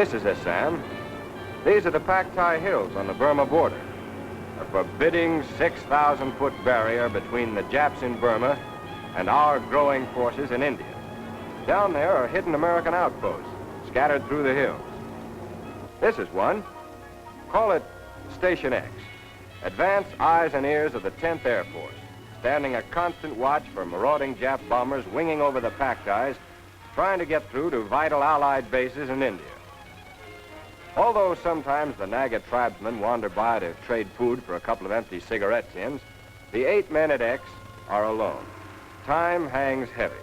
This is Assam. These are the Paktai Hills on the Burma border, a forbidding 6,000-foot barrier between the Japs in Burma and our growing forces in India. Down there are hidden American outposts scattered through the hills. This is one. Call it Station X. Advance eyes and ears of the 10th Air Force, standing a constant watch for marauding Jap bombers winging over the Paktais, trying to get through to vital Allied bases in India. Although sometimes the Naga tribesmen wander by to trade food for a couple of empty cigarette tins, the 8 men at X are alone. Time hangs heavy.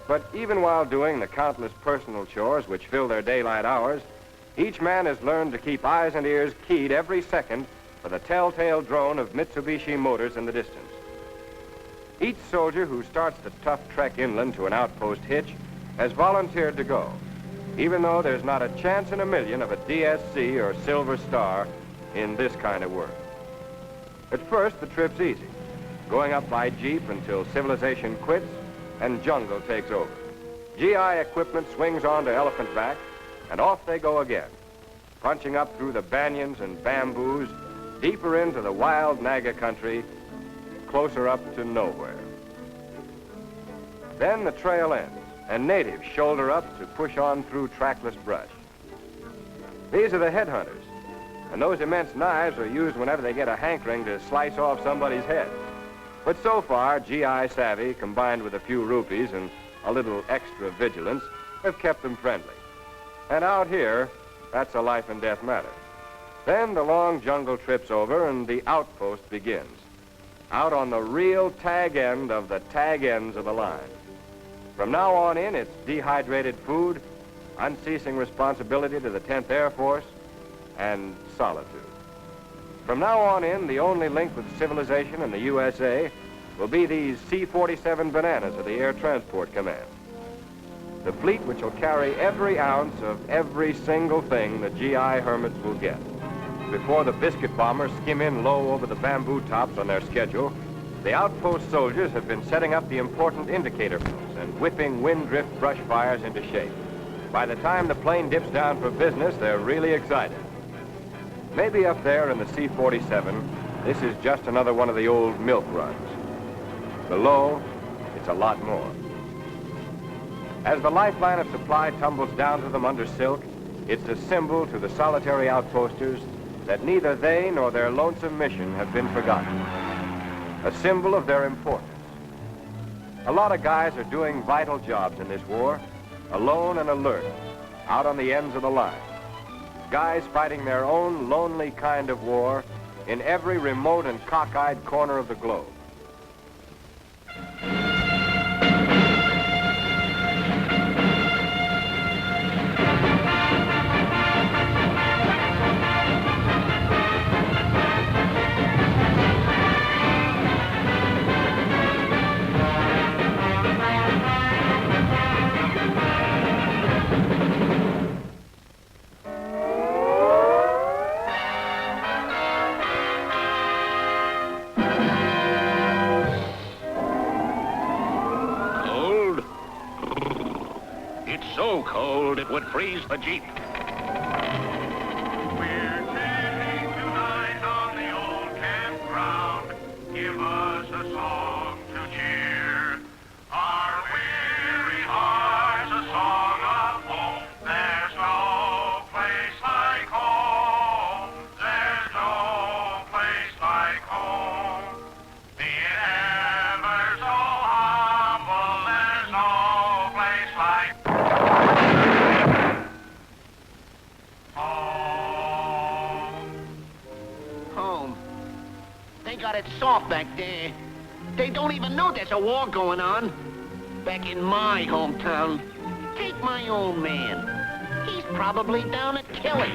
But even while doing the countless personal chores which fill their daylight hours, each man has learned to keep eyes and ears keyed every second for the telltale drone of Mitsubishi motors in the distance. Each soldier who starts the tough trek inland to an outpost hitch has volunteered to go, even though there's not a chance in a million of a DSC or Silver Star in this kind of work. At first, the trip's easy, going up by jeep until civilization quits and jungle takes over. G.I. equipment swings on to elephant back, and off they go again, punching up through the banyans and bamboos, deeper into the wild Naga country, closer up to nowhere. Then the trail ends, and natives shoulder up to push on through trackless brush. These are the headhunters, and those immense knives are used whenever they get a hankering to slice off somebody's head. But so far, G.I. savvy, combined with a few rupees and a little extra vigilance, have kept them friendly. And out here, that's a life and death matter. Then the long jungle trip's over and the outpost begins, out on the real tag end of the tag ends of the line. From now on in, it's dehydrated food, unceasing responsibility to the 10th Air Force, and solitude. From now on in, the only link with civilization in the USA will be these C-47 bananas of the Air Transport Command. The fleet which will carry every ounce of every single thing the G.I. hermits will get. Before the biscuit bombers skim in low over the bamboo tops on their schedule, the outpost soldiers have been setting up the important indicator posts and whipping wind drift brush fires into shape. By the time the plane dips down for business, they're really excited. Maybe up there in the C-47, this is just another one of the old milk runs. Below, it's a lot more. As the lifeline of supply tumbles down to them under silk, it's a symbol to the solitary outposters that neither they nor their lonesome mission have been forgotten. A symbol of their importance. A lot of guys are doing vital jobs in this war, alone and alert, out on the ends of the line. Guys fighting their own lonely kind of war in every remote and cockeyed corner of the globe. So cold it would freeze the Jeep. We're sailing tonight on the old campground. Give us a song to cheer our weary hearts, a song of hope. There's no place like home. There's no place like home. Be it ever so humble, there's no place like home. They got it soft back there. They don't even know there's a war going on. Back in my hometown, take my old man. He's probably down at Kelly's.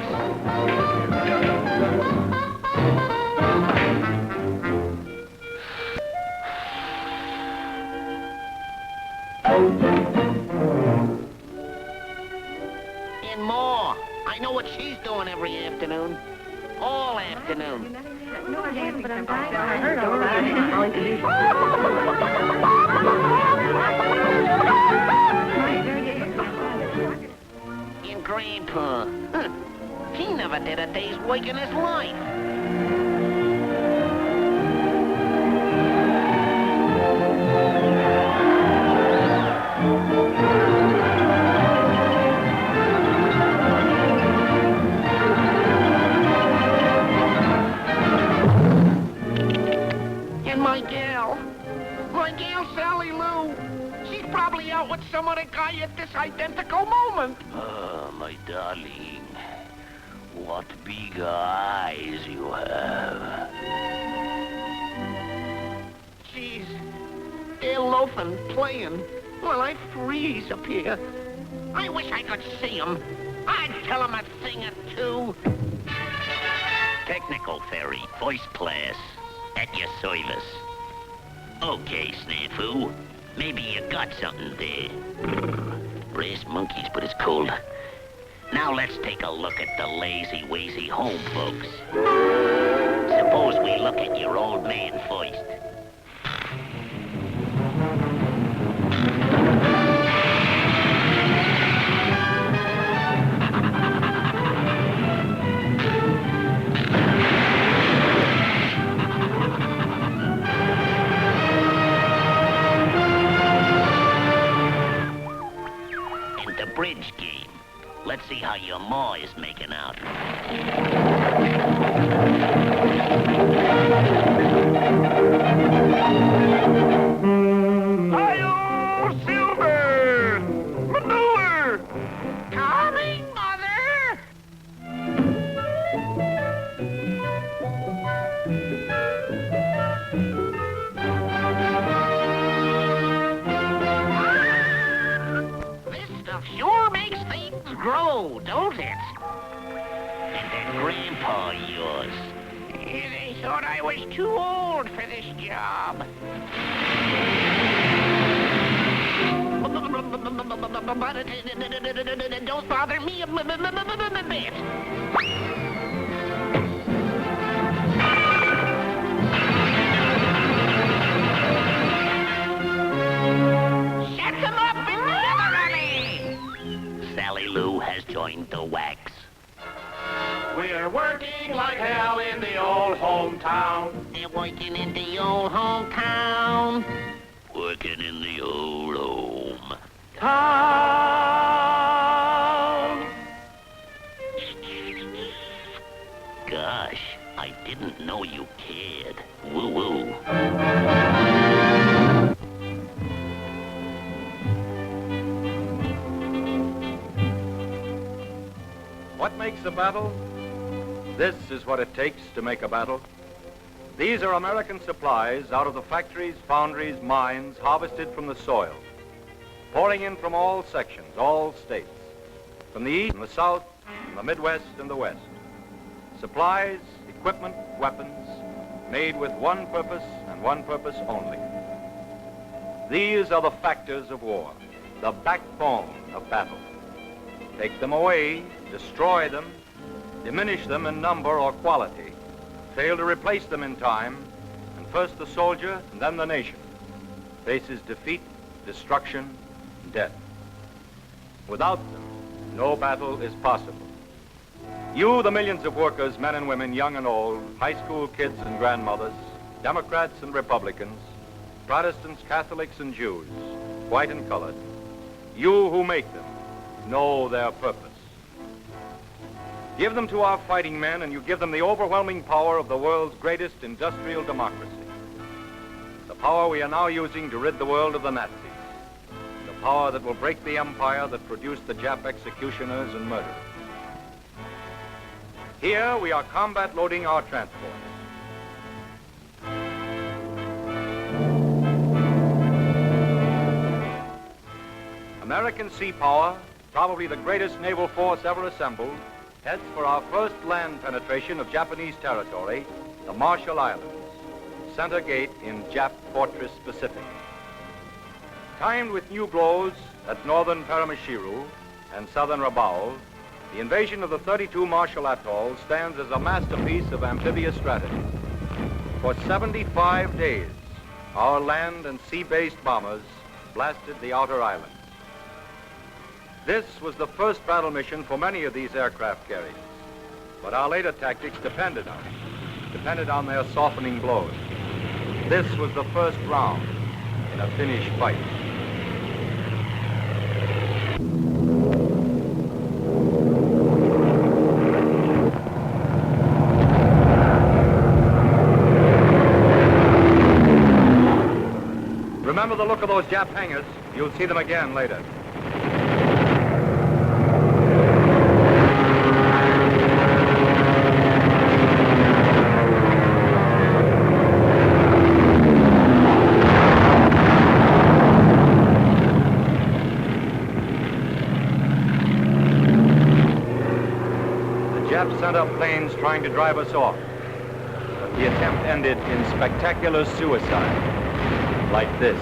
And more. I know what she's doing every afternoon. All afternoon. No, I haven't, but I'm dying. I heard all about it. In Grandpa. Huh. He never did a day's work in his life. And my gal Sally Lou. She's probably out with some other guy at this identical moment. Oh, my darling. What big eyes you have. Jeez. They're loafing, playing, while I freeze up here. I wish I could see them. I'd tell them a thing or two. Technical ferry, first class, at your service. Okay, Snafu. Maybe you got something there. Brass monkeys, but it's cold. Now let's take a look at the lazy-wazy home folks. Suppose we look at your old man first. Bridge game. Let's see how your ma is making out. Hi-yo, Silver! Manure! Coming, Mother! Sure makes things grow, don't it? And that grandpa of yours. They thought I was too old for this job. But don't bother me a bit. Shut them up in the other alley! Sally Lou has joined the wax. We're working like hell in the old hometown. They're working in the old hometown. Working in the old home. Town. Gosh, I didn't know you cared. Woo-woo. What makes a battle? This is what it takes to make a battle. These are American supplies out of the factories, foundries, mines, harvested from the soil, pouring in from all sections, all states, from the east and the south, from the Midwest and the West. Supplies, equipment, weapons, made with one purpose and one purpose only. These are the factors of war, the backbone of battle. Take them away, destroy them, diminish them in number or quality, fail to replace them in time, and first the soldier and then the nation faces defeat, destruction, and death. Without them, no battle is possible. You, the millions of workers, men and women, young and old, high school kids and grandmothers, Democrats and Republicans, Protestants, Catholics and Jews, white and colored, you who make them, know their purpose. Give them to our fighting men and you give them the overwhelming power of the world's greatest industrial democracy. The power we are now using to rid the world of the Nazis. The power that will break the empire that produced the Jap executioners and murderers. Here we are combat loading our transports. American sea power, probably the greatest naval force ever assembled, heads for our first land penetration of Japanese territory, the Marshall Islands, center gate in Jap Fortress Pacific. Timed with new blows at northern Paramashiru and southern Rabaul, the invasion of the 32 Marshall Atolls stands as a masterpiece of amphibious strategy. For 75 days, our land and sea-based bombers blasted the outer islands. This was the first battle mission for many of these aircraft carriers. But our later tactics depended on their softening blows. This was the first round in a finished fight. Remember the look of those Jap hangars? You'll see them again later. The Japs sent up planes trying to drive us off, but the attempt ended in spectacular suicide. Like this.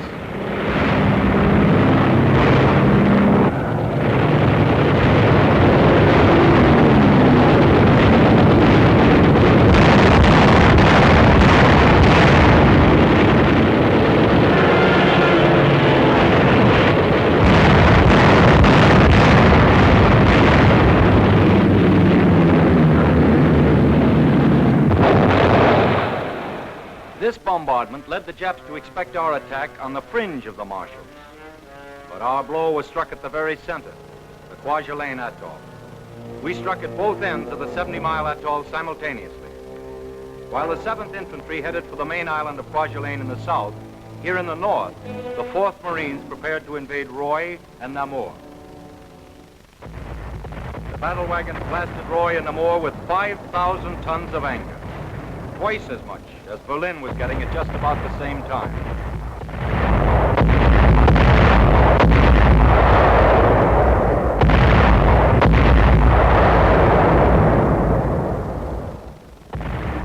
This bombardment led the Japs to expect our attack on the fringe of the Marshalls. But our blow was struck at the very center, the Kwajalein Atoll. We struck at both ends of the 70-mile atoll simultaneously. While the 7th Infantry headed for the main island of Kwajalein in the south, here in the north, the 4th Marines prepared to invade Roy and Namur. The battle wagons blasted Roy and Namur with 5,000 tons of anger. Twice as much as Berlin was getting at just about the same time.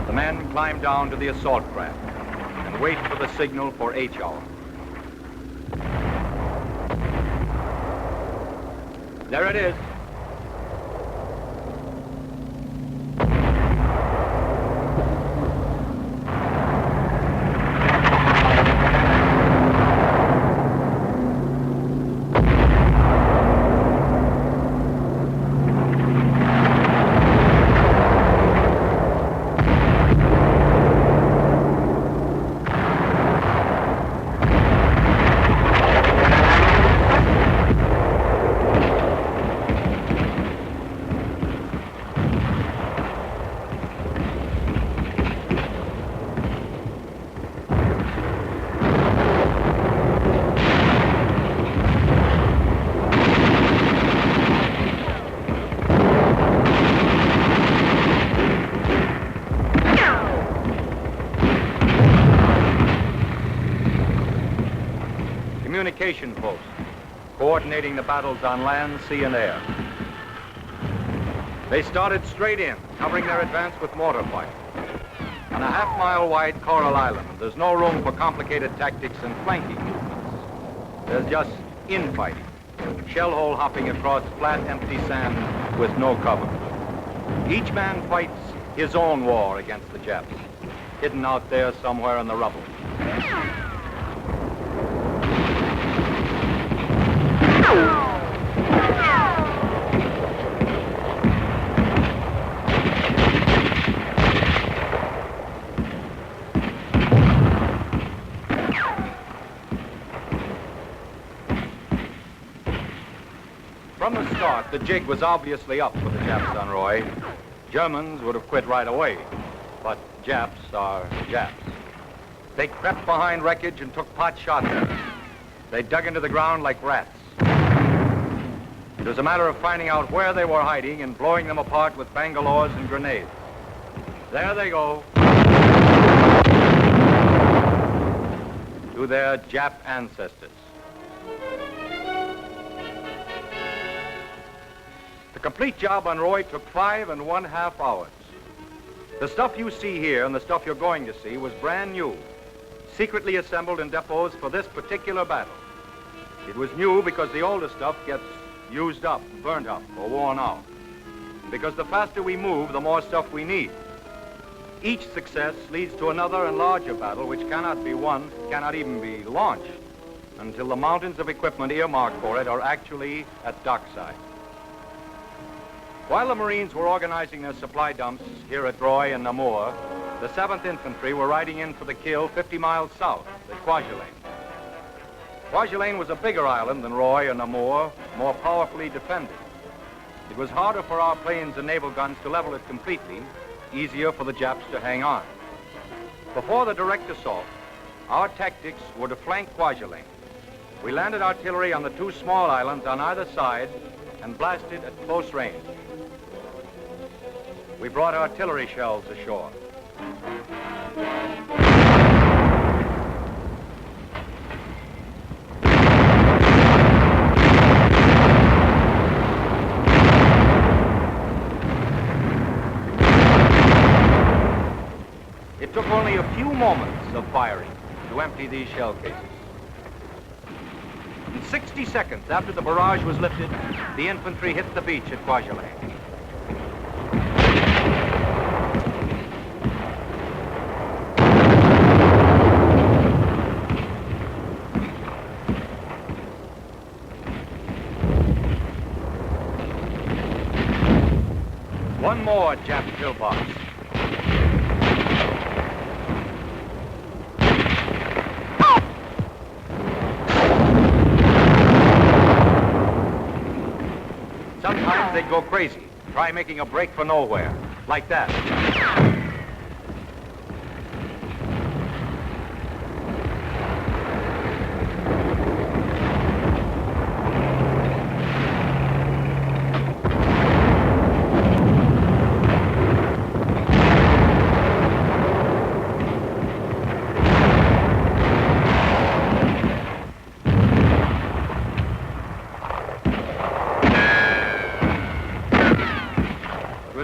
The men climbed down to the assault craft and wait for the signal for H-hour. There it is. Communication post, coordinating the battles on land, sea, and air. They started straight in, covering their advance with mortar fire. On a half-mile-wide coral island, there's no room for complicated tactics and flanking movements. There's just infighting, shell hole hopping across flat, empty sand with no cover. Each man fights his own war against the Japs, hidden out there somewhere in the rubble. From the start, the jig was obviously up for the Japs on Roy. Germans would have quit right away, but Japs are Japs. They crept behind wreckage and took pot shots at us. They dug into the ground like rats. It was a matter of finding out where they were hiding and blowing them apart with bangalores and grenades. There they go. To their Jap ancestors. The complete job on Roy took 5½ hours. The stuff you see here and the stuff you're going to see was brand new, secretly assembled in depots for this particular battle. It was new because the older stuff gets used up, burnt up, or worn out. Because the faster we move, the more stuff we need. Each success leads to another and larger battle which cannot be won, cannot even be launched, until the mountains of equipment earmarked for it are actually at dockside. While the Marines were organizing their supply dumps here at Roy and Namur, the 7th Infantry were riding in for the kill 50 miles south at Kwajalein. Kwajalein was a bigger island than Roy or Namur, more powerfully defended. It was harder for our planes and naval guns to level it completely, easier for the Japs to hang on. Before the direct assault, our tactics were to flank Kwajalein. We landed artillery on the 2 small islands on either side and blasted at close range. We brought artillery shells ashore. It took only a few moments of firing to empty these shell cases. In 60 seconds after the barrage was lifted, the infantry hit the beach at Kwajalein. One more Jap pillbox. Sometimes they'd go crazy, try making a break for nowhere, like that.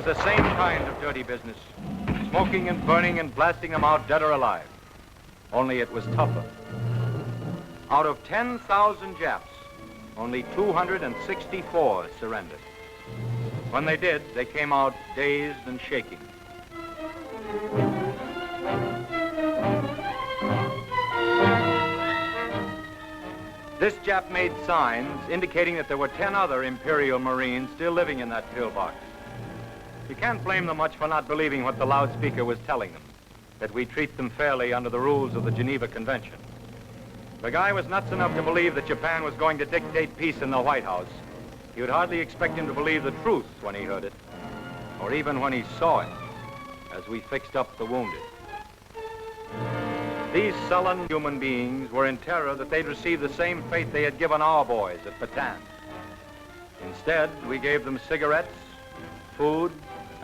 The same kind of dirty business, smoking and burning and blasting them out dead or alive. Only it was tougher. Out of 10,000 Japs, only 264 surrendered. When they did, they came out dazed and shaking. This Jap made signs indicating that there were 10 other Imperial Marines still living in that pillbox. You can't blame them much for not believing what the loudspeaker was telling them, that we treat them fairly under the rules of the Geneva Convention. The guy was nuts enough to believe that Japan was going to dictate peace in the White House. You would hardly expect him to believe the truth when he heard it, or even when he saw it, as we fixed up the wounded. These sullen human beings were in terror that they'd receive the same fate they had given our boys at Bataan. Instead, we gave them cigarettes, food,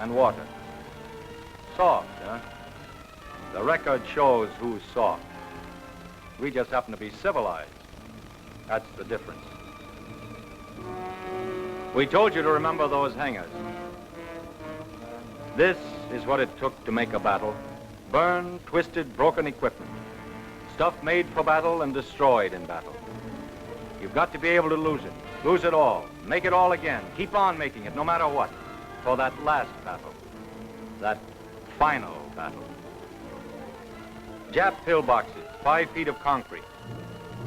and water. Soft, huh? The record shows who's soft. We just happen to be civilized. That's the difference. We told you to remember those hangars. This is what it took to make a battle. Burned, twisted, broken equipment. Stuff made for battle and destroyed in battle. You've got to be able to lose it. Lose it all. Make it all again. Keep on making it, no matter what. For that last battle, that final battle. Jap pillboxes, 5 feet of concrete.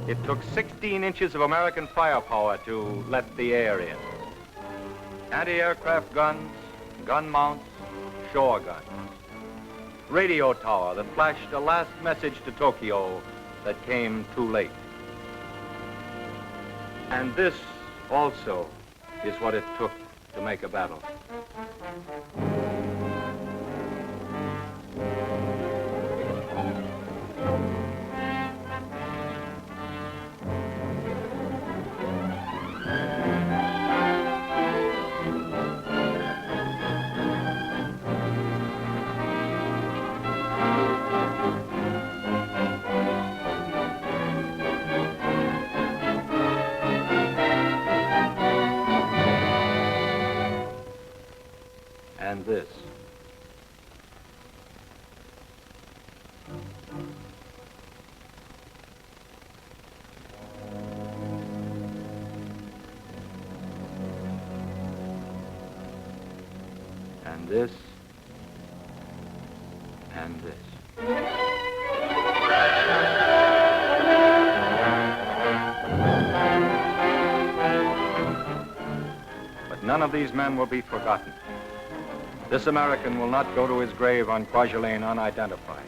It took 16 inches of American firepower to let the air in. Anti-aircraft guns, gun mounts, shore guns. Radio tower that flashed a last message to Tokyo that came too late. And this also is what it took to make a battle. And this. And this. And this. none of these men will be forgotten. This American will not go to his grave on Kwajalein unidentified.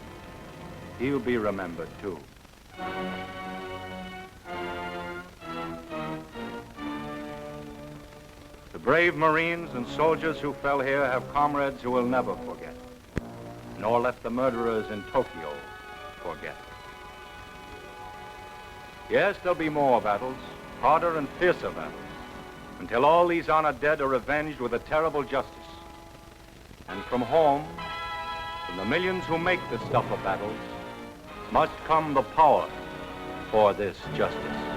He'll be remembered, too. The brave Marines and soldiers who fell here have comrades who will never forget, nor let the murderers in Tokyo forget. Yes, there'll be more battles, harder and fiercer battles, until all these honored dead are avenged with a terrible justice. And from home, from the millions who make the stuff of battles, must come the power for this justice.